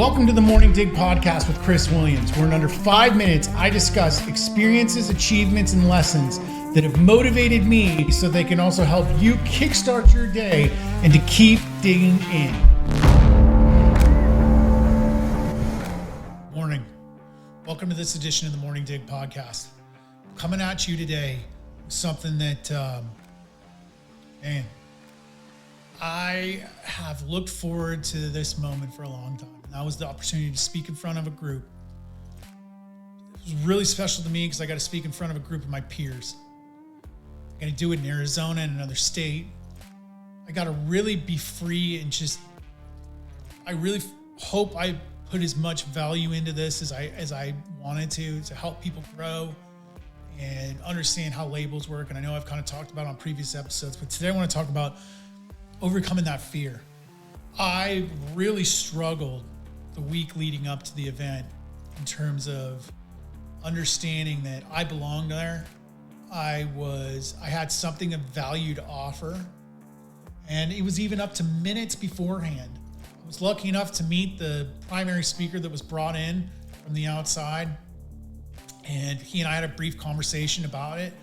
Welcome to the Morning Dig podcast with Chris Williams, where in under 5 minutes, I discuss experiences, achievements, and lessons that have motivated me so they can also help you kickstart your day and to keep digging in. Morning. Welcome to this edition of the Morning Dig podcast. I'm coming at you today with something that, I have looked forward to this moment for a long time. That was the opportunity to speak in front of a group. It was really special to me because I got to speak in front of a group of my peers. I got to do it in Arizona and another state. I got to really be free and I really hope I put as much value into this as I wanted to help people grow and understand how labels work. And I know I've kind of talked about it on previous episodes, but today I want to talk about overcoming that fear. I really struggled the week leading up to the event in terms of understanding that I belonged there. I had something of value to offer. And it was even up to minutes beforehand. I was lucky enough to meet the primary speaker that was brought in from the outside. And he and I had a brief conversation about it.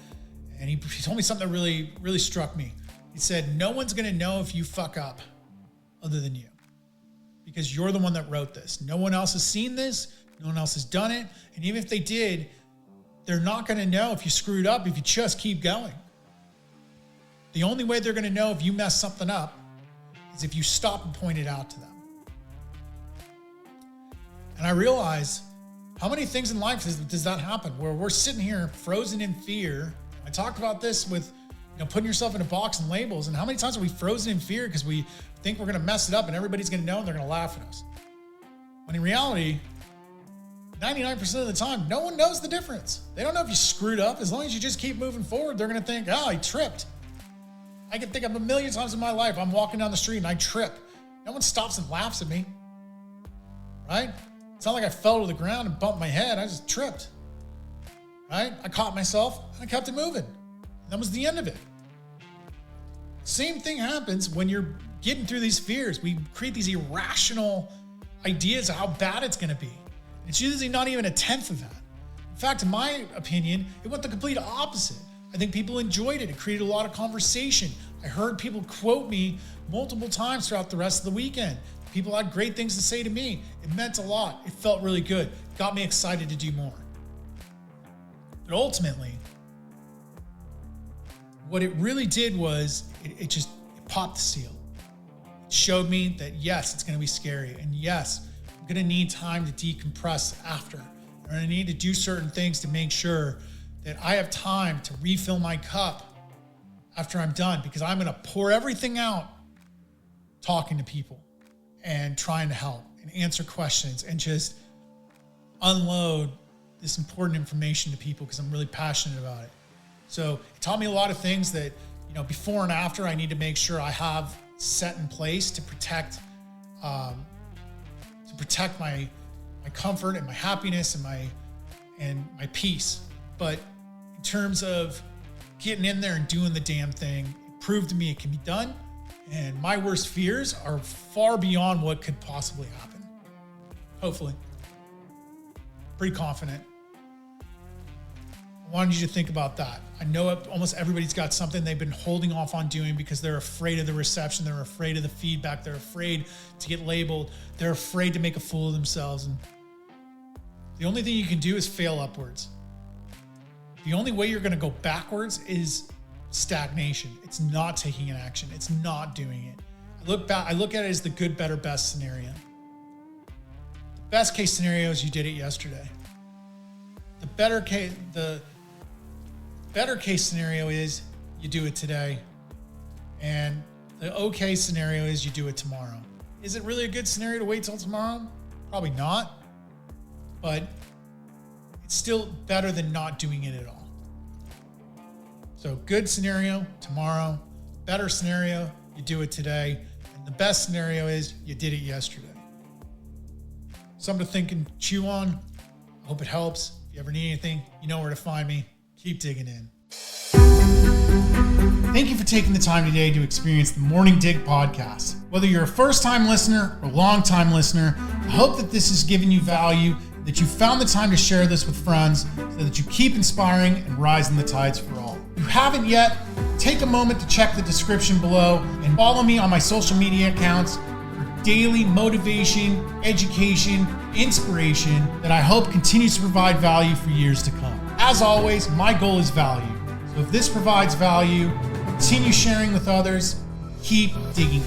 And he told me something that really, really struck me. He said, no one's going to know if you fuck up other than you, because you're the one that wrote this. No one else has seen this. No one else has done it. And even if they did, they're not going to know if you screwed up if you just keep going. The only way they're going to know if you mess something up is if you stop and point it out to them. And I realize how many things in life does that happen, where we're sitting here frozen in fear. I talked about this with putting yourself in a box and labels. And how many times are we frozen in fear because we think we're going to mess it up and everybody's going to know and they're going to laugh at us? When in reality, 99% of the time, no one knows the difference. They don't know if you screwed up. As long as you just keep moving forward, they're going to think, oh, I tripped. I can think of a million times in my life, I'm walking down the street and I trip. No one stops and laughs at me, right? It's not like I fell to the ground and bumped my head. I just tripped, right? I caught myself and I kept it moving. That was the end of it. Same thing happens when you're getting through these fears. We create these irrational ideas of how bad it's going to be. It's usually not even a tenth of that. In fact, in my opinion, it went the complete opposite. I think people enjoyed it. It created a lot of conversation. I heard people quote me multiple times throughout the rest of the weekend. People had great things to say to me. It meant a lot. It felt really good. Got me excited to do more. But ultimately, what it really did was it popped the seal. It showed me that yes, it's going to be scary. And yes, I'm going to need time to decompress after. I'm going to need to do certain things to make sure that I have time to refill my cup after I'm done, because I'm going to pour everything out talking to people and trying to help and answer questions and just unload this important information to people because I'm really passionate about it. So it taught me a lot of things that, before and after I need to make sure I have set in place to protect my comfort and my happiness and my peace. But in terms of getting in there and doing the damn thing, it proved to me it can be done. And my worst fears are far beyond what could possibly happen. Hopefully. Pretty confident. I wanted you to think about that. I know almost everybody's got something they've been holding off on doing because they're afraid of the reception. They're afraid of the feedback. They're afraid to get labeled. They're afraid to make a fool of themselves. And the only thing you can do is fail upwards. The only way you're going to go backwards is stagnation. It's not taking an action. It's not doing it. I look at it as the good, better, best scenario. The best case scenario is you did it yesterday. The better case scenario is you do it today. And the okay scenario is you do it tomorrow. Is it really a good scenario to wait till tomorrow? Probably not. But it's still better than not doing it at all. So good scenario, tomorrow. Better scenario, you do it today. And the best scenario is you did it yesterday. Something to think and chew on. I hope it helps. If you ever need anything, you know where to find me. Keep digging in. Thank you for taking the time today to experience the Morning Dig podcast. Whether you're a first-time listener or long-time listener, I hope that this has given you value, that you found the time to share this with friends so that you keep inspiring and rising the tides for all. If you haven't yet, take a moment to check the description below and follow me on my social media accounts for daily motivation, education, inspiration that I hope continues to provide value for years to come. As always, my goal is value. So if this provides value, continue sharing with others, keep digging.